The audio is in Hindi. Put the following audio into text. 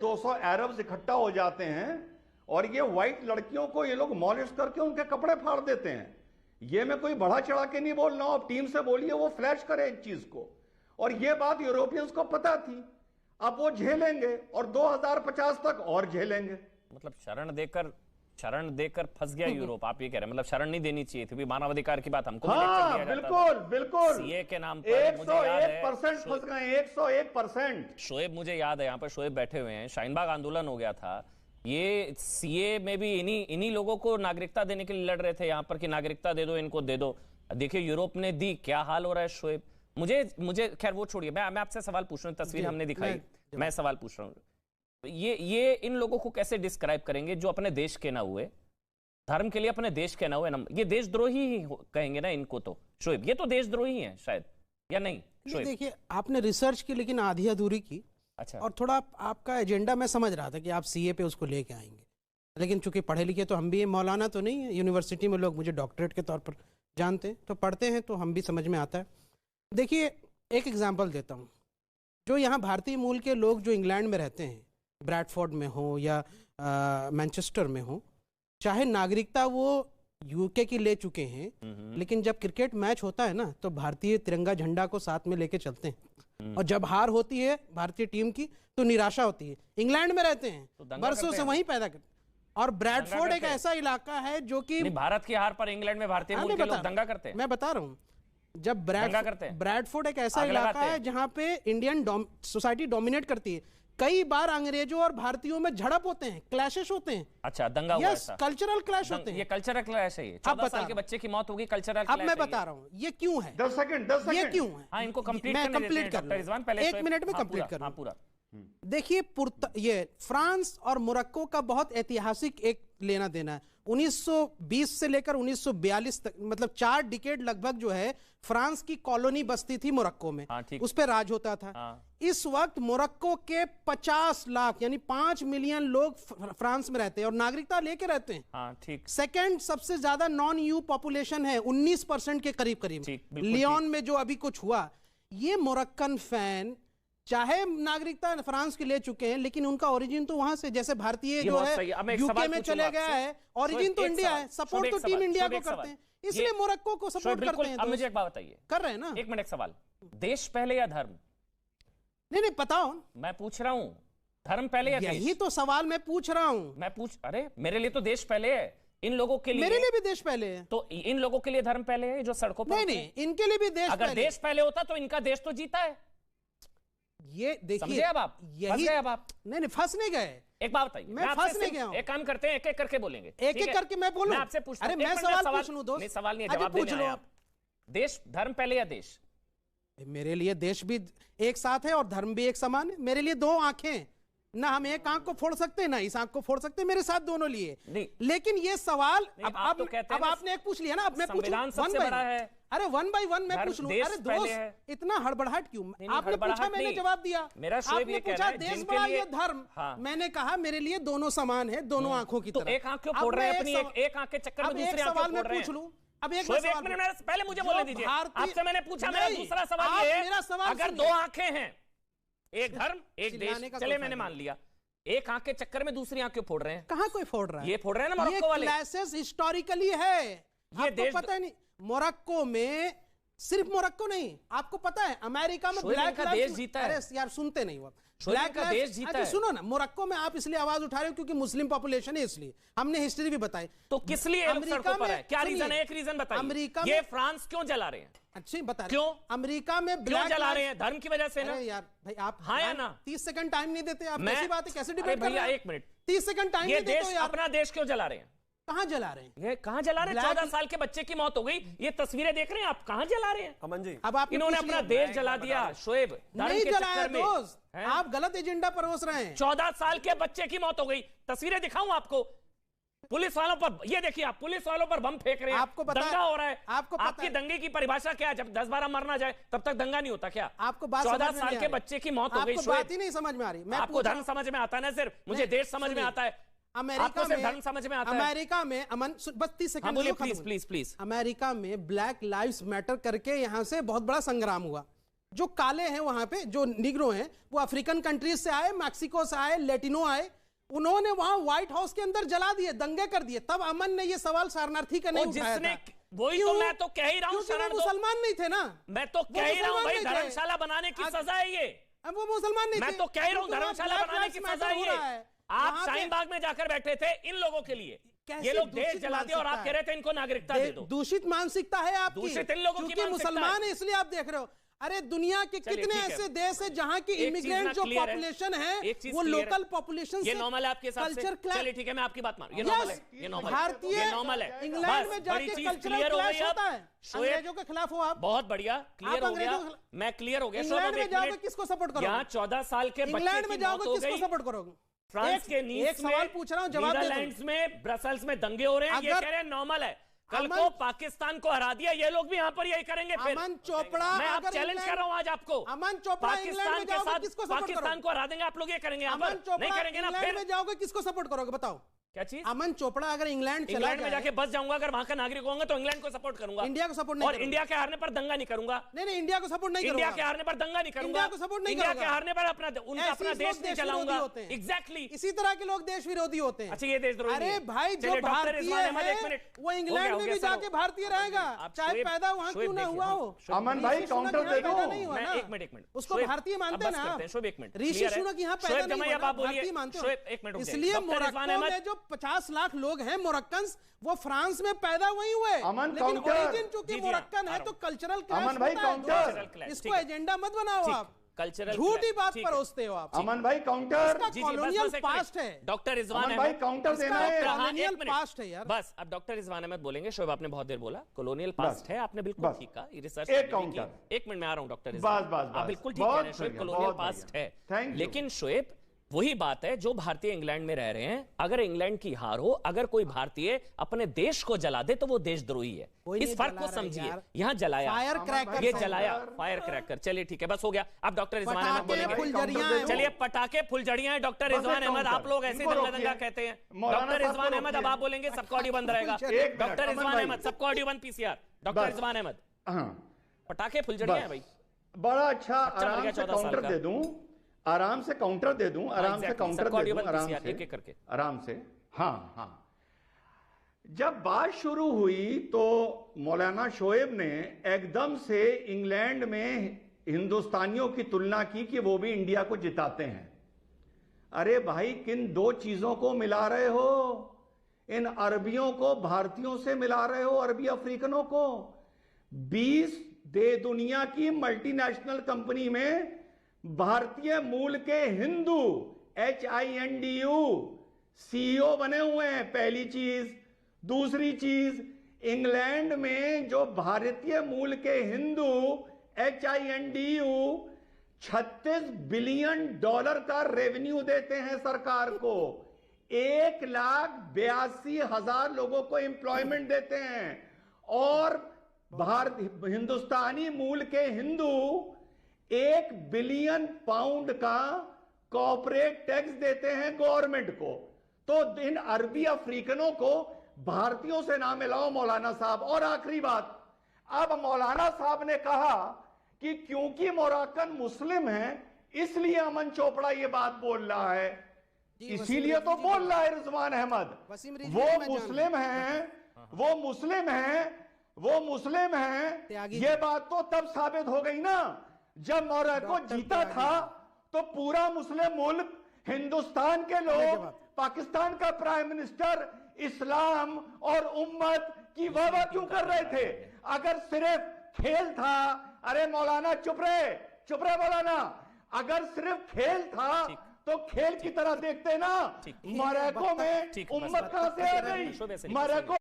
200 अरब्स इकट्ठा हो जाते हैं और ये व्हाइट लड़कियों को ये लोग मॉलिश करके उनके कपड़े फाड़ देते हैं। ये मैं कोई बढ़ा चढ़ा के नहीं बोल रहा हूं, आप टीम से बोलिए वो फ्लैश करे इस चीज को। और ये बात यूरोपियंस को पता थी, अब वो झेलेंगे और 2050 तक और झेलेंगे। मतलब शरण देकर फंस गया यूरोप, आप ये कह रहे हैं? मतलब शरण नहीं देनी चाहिए थी, मानवाधिकार की बात हमको हाँ, बिल्कुल बिल्कुल। सीए के नाम पर 101% फंस गए, 101%। शोएब, मुझे याद है यहाँ पर शोएब बैठे हुए हैं, शाहीनबाग आंदोलन हो गया था, ये सीए में भी इन्हीं लोगों को नागरिकता देने के लिए लड़ रहे थे यहाँ पर कि नागरिकता दे दो, इनको दे दो। देखिए यूरोप ने दी, क्या हाल हो रहा है शोएब। मुझे खैर वो छोड़िए, मैं आपसे सवाल पूछ रहा हूँ, तस्वीर हमने दिखाई, मैं सवाल पूछ रहा हूँ, ये इन लोगों को कैसे डिस्क्राइब करेंगे जो अपने देश के ना हुए, धर्म के लिए अपने देश के ना हुए? ये देशद्रोही ही कहेंगे ना इनको तो शोएब, ये तो देशद्रोही हैं शायद, या नहीं शोएब? देखिए, आपने रिसर्च की लेकिन आधी अधूरी की। अच्छा। और थोड़ा आपका एजेंडा मैं समझ रहा था कि आप सीए पे उसको लेके आएंगे, लेकिन चूंकि पढ़े लिखे तो हम भी, मौलाना तो नहीं है, यूनिवर्सिटी में लोग मुझे डॉक्टरेट के तौर पर जानते हैं, तो पढ़ते हैं तो हम भी समझ में आता है। देखिए, एक एग्जाम्पल देता हूँ। जो यहाँ भारतीय मूल के लोग जो इंग्लैंड में रहते हैं, ब्रैडफोर्ड में हो या मैनचेस्टर में हो, चाहे नागरिकता वो यूके की ले चुके हैं, लेकिन जब क्रिकेट मैच होता है ना तो भारतीय तिरंगा झंडा को साथ में लेके चलते हैं। और जब हार होती है भारतीय टीम की तो निराशा होती है। इंग्लैंड में रहते हैं, तो बरसों से वहीं पैदा करते। और ब्रैडफोर्ड एक ऐसा इलाका है जो कि भारत की हार पर इंग्लैंड में भारतीय मूल के लोग दंगा करते हैं। मैं बता रहा हूँ, जब ब्रैडफोर्ड एक ऐसा इलाका है जहां पे इंडियन सोसाइटी डोमिनेट करती है, कई बार अंग्रेजों और भारतीयों में झड़प होते हैं, क्लैशेस होते हैं। अच्छा, दंगा हुआ ऐसा? कल्चरल क्लैश होते हैं। ये कल्चरल क्लैश है, ये 14 साल के बच्चे की मौत होगी, कल्चरल क्लैश। अब मैं बता रहा हूँ ये क्यों है। 10 सेकंड ये क्यों है। हाँ, इनको कंप्लीट कर एक मिनट में कंप्लीट कर पूरा। देखिए, ये फ्रांस और मोरक्को का बहुत ऐतिहासिक एक लेना देना है। 1920 से लेकर 1942 तक, मतलब 4 डिकेड लगभग जो है, फ्रांस की कॉलोनी बसती थी मोरक्को में। हाँ, उस पर राज होता था। इस वक्त मोरक्को के 50 लाख यानी 5 मिलियन लोग फ्रांस में रहते हैं और नागरिकता लेके रहते हैं। हाँ, ठीक। सेकंड सबसे ज्यादा नॉन यू पॉपुलेशन है, 19% के करीब लियोन में जो अभी कुछ हुआ। ये मोरक्कन फैन चाहे नागरिकता फ्रांस की ले चुके हैं, लेकिन उनका ओरिजिन तो वहां से, जैसे भारतीय जो है यूके में चले गया है, ओरिजिन तो इंडिया है, सपोर्ट तो टीम इंडिया को करते हैं, इसलिए मोरक्को को सपोर्ट करते हैं। अब मुझे एक बात बताइए, कर रहे हैं ना? एक मिनट, एक सवाल, देश पहले या धर्म? नहीं बताओ, मैं पूछ रहा हूं, धर्म पहले या देश? यही तो सवाल मैं पूछ रहा हूं। अरे मेरे लिए तो देश पहले है, इन लोगों के लिए, मेरे लिए भी देश पहले है। तो इन लोगों के लिए धर्म पहले है जो सड़कों पर? नहीं, इनके लिए भी देश। अगर देश पहले होता तो इनका देश तो जीता है। ये देखिए, अब आप फंस गए। अब आप नहीं फंस नहीं गए। एक बात बताइए, मैं फंस नहीं गया हूं। एक काम करते हैं, एक एक करके बोलेंगे, एक एक करके मैं बोलूं? मैं आपसे पूछता हूं। अरे मैं सवाल पूछ लूं दोस्त? नहीं, सवाल नहीं है, जवाब देने आए आप। देश, धर्म पहले या देश? मेरे लिए देश भी एक साथ है और धर्म भी एक समान है। मेरे लिए 2 आंखें, ना हम एक आंख को फोड़ सकते हैं ना इस आंख को फोड़ सकते हैं, मेरे साथ दोनों लिए। लेकिन ये सवाल अब आपने एक पूछ लिया ना, अब मैं पूछूं सबसे बड़ा है। अरे 1 बाय 1 मैं पूछ लूं? अरे दोस्त इतना हड़बड़ाहट क्यों? आपने पूछा, मैंने जवाब दिया। आपने पूछा देश बड़ा या धर्म, मैंने कहा मेरे लिए दोनों समान है, दोनों आंखों की तरह। एक आंख क्यों फोड़ रहे हैं अपनी? एक आंख के चक्कर में दूसरी आंख सवाल मैं पूछ लूं? अब एक मिनट पहले मुझे बोलने दीजिए। आपसे मैंने पूछा, मेरा दूसरा सवाल ये है, अगर 2 आंखें हैं, एक धर्म एक देश, चले मैंने मान लिया, एक आंख के चक्कर में दूसरी आंख क्यों फोड़ रहे हैं? कहां कोई फोड़ रहा है? ये फोड़ रहे हैं ना मोरक्को वाले। क्लासेस हिस्टोरिकली है, आपको पता है नहीं? मोरक्को में, सिर्फ मोरक्को नहीं, आपको पता है अमेरिका में ब्लैक का देश जीता है। अरे यार सुनते नहीं वो, ब्लैक का देश जीता है। सुनो ना, मोरक्को में आप इसलिए आवाज उठा रहे हो क्योंकि मुस्लिम पॉपुलेशन है, इसलिए हमने हिस्ट्री भी बताई। तो किस लिए अमेरिका में है? क्या रीजन है? एक रीजन बताइए। अमेरिका ये फ्रांस क्यों जला रहे हैं? अच्छी बता क्यों अमेरिका में क्यों जला रहे हैं? धर्म की वजह से ना? यार भाई आप हाँ या ना? 30 सेकंड टाइम नहीं देते आप, कैसी बात है, कैसे डिबेट कर रहे हैं? 1 मिनट, 30 सेकंड टाइम नहीं देते यार। अपना देश क्यों जला रहे हैं? कहां जला रहे हैं? ये कहां जला रहे हैं? 14 साल के बच्चे की मौत हो गई, ये तस्वीरें देख रहे हैं आप, कहां जला रहे हैं? अमन जी, अब आप इन्होंने अपना देश जला दिया। शोएब, नहीं जलाया दोस्त, आप गलत एजेंडा परोस रहे हैं। 14 साल के बच्चे की मौत हो गई, तस्वीरें दिखाऊं आपको? पुलिस वालों पर, ये देखिए आप, पुलिस वालों पर बम फेंक रहे हैं, आपको पता दंगा हो रहा है। आपको पता आपकी दंगे की परिभाषा क्या है? जब 10-12 मरना जाए तब तक दंगा नहीं होता क्या? आपको बात 14 साल के बच्चे की मौत हो गई। बात ही नहीं समझ में आ रही। आपको धर्म समझ में आता है ना? सिर्फ मुझे देश समझ में आता है, अमेरिका में धर्म समझ में आता है। अमेरिका में अमन, बस 30 सेकंड प्लीज। अमेरिका में ब्लैक लाइव्स मैटर करके यहां से बहुत बड़ा संग्राम हुआ। जो काले हैं वहां पे, जो निग्रो हैं, वो अफ्रीकन कंट्रीज से आए, मैक्सिको से आए, लेटिनो आए, उन्होंने वहां व्हाइट हाउस के अंदर जला दिए, दंगे कर दिए। तब अमन ने ये सवाल शरणार्थी का नहीं उठाया था। वही तो मैं तो कह ही रहा हूं, शरण मुसलमान नहीं थे ना। मैं तो कह ही रहा हूं भाई, धर्मशाला बनाने की सजा है ये। अब वो मुसलमान नहीं थे। मैं तो कह ही रहा हूं, धर्मशाला बनाने की सजा है ये। आप शाहीन बाग में जाकर बैठे थे इन लोगों के लिए, ये लोग देश जला दिया और आप कह रहे थे इनको नागरिकता दे दो। दूषित मानसिकता है आपकी, दूषित इन लोगों की मुसलमान है इसलिए आप देख रहे हो। अरे दुनिया के कितने ऐसे देश है जहां की इमिग्रेंट जो पॉपुलेशन है वो लोकल पॉपुलेशन से, ये नॉर्मल है आपके हिसाब से? चलिए ठीक है, मैं आपकी बात मान, ये नॉर्मल है, ये नॉर्मल है, भारतीय ये नॉर्मल है। इंग्लैंड में जाके कल्चरल क्लैश होता है, अंग्रेजों के खिलाफ हो आप। बहुत बढ़िया, क्लियर हो गया, मैं क्लियर हो गया। इंग्लैंड में जाओगे किसको सपोर्ट करोगे? यहाँ 14 साल के इंग्लैंड में जाओगे किसको सपोर्ट करोगे? फ्रांस के नीस एक सवाल पूछ रहा हूं, जवाब दे दो। नीदरलैंड्स में, ब्रसल्स में दंगे हो रहे हैं, ये कह रहे हैं नॉर्मल है। कल को पाकिस्तान को हरा दिया, ये लोग भी यहाँ पर यही करेंगे। फिर अमन चोपड़ा, मैं आप चैलेंज कर रहा हूँ आज आपको, अमन चोपड़ा पाकिस्तान के साथ पाकिस्तान को हरा देंगे आप लोग, ये करेंगे यहाँ पर? नहीं करेंगे ना। फिर में जाओगे किसको सपोर्ट करोगे बताओ? क्या चीज? अमन चोपड़ा अगर इंग्लैंड में जाके बस जाऊंगा, अगर वहां का नागरिक होगा तो इंग्लैंड को सपोर्ट करूंगा, इंडिया को सपोर्ट नहीं, और इंडिया के हारने पर दंगा नहीं करूंगा। नहीं, इंडिया को सपोर्ट नहीं करूंगा, इंडिया के हारने पर दंगा नहीं करूंगा, इंडिया को सपोर्ट नहीं इंडिया करूंगा। के हारने पर अपना देश नहीं चलाऊंगा। एग्जैक्टली इसी तरह के लोग देश विरोधी होते हैं। अच्छा, ये देशद्रोही? अरे भाई, जो भारतीय है वो इंग्लैंड में भी जाके भारतीय रहेगा, चाहे पैदा वहां क्यों ना हुआ हो। अमन भाई काउंटर दे दो। एक मिनट, उसको भारतीय मानते हैं ना। एक मिनट, ऋषि सुनक यहाँ पैदा नहीं हुआ, भारतीय मानते हो। एक मिनट, इसलिए मोरक्को में जो 50 लाख लोग हैं मोरक्कन, वो फ्रांस में पैदा वही हुए, अमन लेकिन काउंटर। ओरिजिन चूंकि मोरक्कन है तो कल्चरल क्लैश अमन भाई काउंटर। इसको एजेंडा मत बनाओ आप, कल्चरल झूठी बात परोसते हो आप। अमन भाई काउंटर। कॉलोनियल पास्ट है डॉक्टर रिजवान अमन भाई काउंटर देना है। कॉलोनियल पास्ट है यार। बस अब डॉक्टर रिजवान अहमद बोलेंगे। शोएब आपने बहुत देर बोला कॉलोनियल पास्ट है, आपने बिल्कुल ठीक कहा। रिसर्च एक काउंटर, एक मिनट में आ रहा हूं डॉक्टर रिजवान, आप बिल्कुल ठीक कह रहे हैं शोएब, कॉलोनियल पास्ट है। लेकिन शोएब वही बात है, जो भारतीय इंग्लैंड में रह रहे हैं, अगर इंग्लैंड की हार हो, अगर कोई भारतीय अपने देश को जला दे तो वो देशद्रोही है। इस फर्क को समझिए। यहाँ जलाया, फायर क्रैकर, ये जलाया फायर क्रैकर। चलिए ठीक है, बस हो गया। अब डॉक्टर रिजवान अहमद बोलेंगे। चलिए, पटाखे फुलझड़ियां हैं डॉक्टर रिजवान अहमद, आप लोग ऐसे दंगा कहते हैं। डॉक्टर रिजवान अहमद अब आप बोलेंगे, सबका ऑडियो बंद रहेगा। डॉक्टर रिजवान अहमद, सबका ऑडियो बंद, पीसीआर। डॉक्टर रिजवान अहमद, पटाखे फुलझड़ियां हैं भाई। बड़ा अच्छा, आराम से काउंटर दे दूं, आराम से काउंटर दे दूं, आराम से काउंटर दे दूं, आराम से, एक एक करके, आराम से। हाँ हाँ, जब बात शुरू हुई तो मौलाना शोएब ने एकदम से इंग्लैंड में हिंदुस्तानियों की तुलना की कि वो भी इंडिया को जिताते हैं। अरे भाई, किन दो चीजों को मिला रहे हो? इन अरबियों को भारतीयों से मिला रहे हो, अरबी अफ्रीकनों को। 20 दुनिया की मल्टीनेशनल कंपनी में भारतीय मूल के हिंदू HINDU CEO बने हुए हैं, पहली चीज। दूसरी चीज, इंग्लैंड में जो भारतीय मूल के हिंदू HINDU $36 बिलियन का रेवेन्यू देते हैं सरकार को, 1,82,000 लोगों को एम्प्लॉयमेंट देते हैं, और हिंदुस्तानी मूल के हिंदू 1 बिलियन पाउंड का कॉर्पोरेट टैक्स देते हैं गवर्नमेंट को। तो इन अरबी अफ्रीकनों को भारतीयों से ना मिलाओ मौलाना साहब। और आखिरी बात, अब मौलाना साहब ने कहा कि क्योंकि मोरक्कन मुस्लिम हैं इसलिए अमन चोपड़ा ये बात बोल रहा है, इसीलिए तो बोल रहा है रिजवान अहमद। वो मुस्लिम हैं, वो मुस्लिम हैं, वो मुस्लिम हैं। ये बात तो तब साबित हो गई ना जब मोरक्को जीता था, तो पूरा मुस्लिम मुल्क, हिंदुस्तान के लोग, पाकिस्तान का प्राइम मिनिस्टर इस्लाम और उम्मत की वाह क्यों कर रहे थे? अगर सिर्फ खेल था, अरे मौलाना चुप रहे मौलाना, अगर सिर्फ खेल था तो खेल की तरह देखते ना। मोरक्को में उम्मत कहां से आ गई? मोरक्को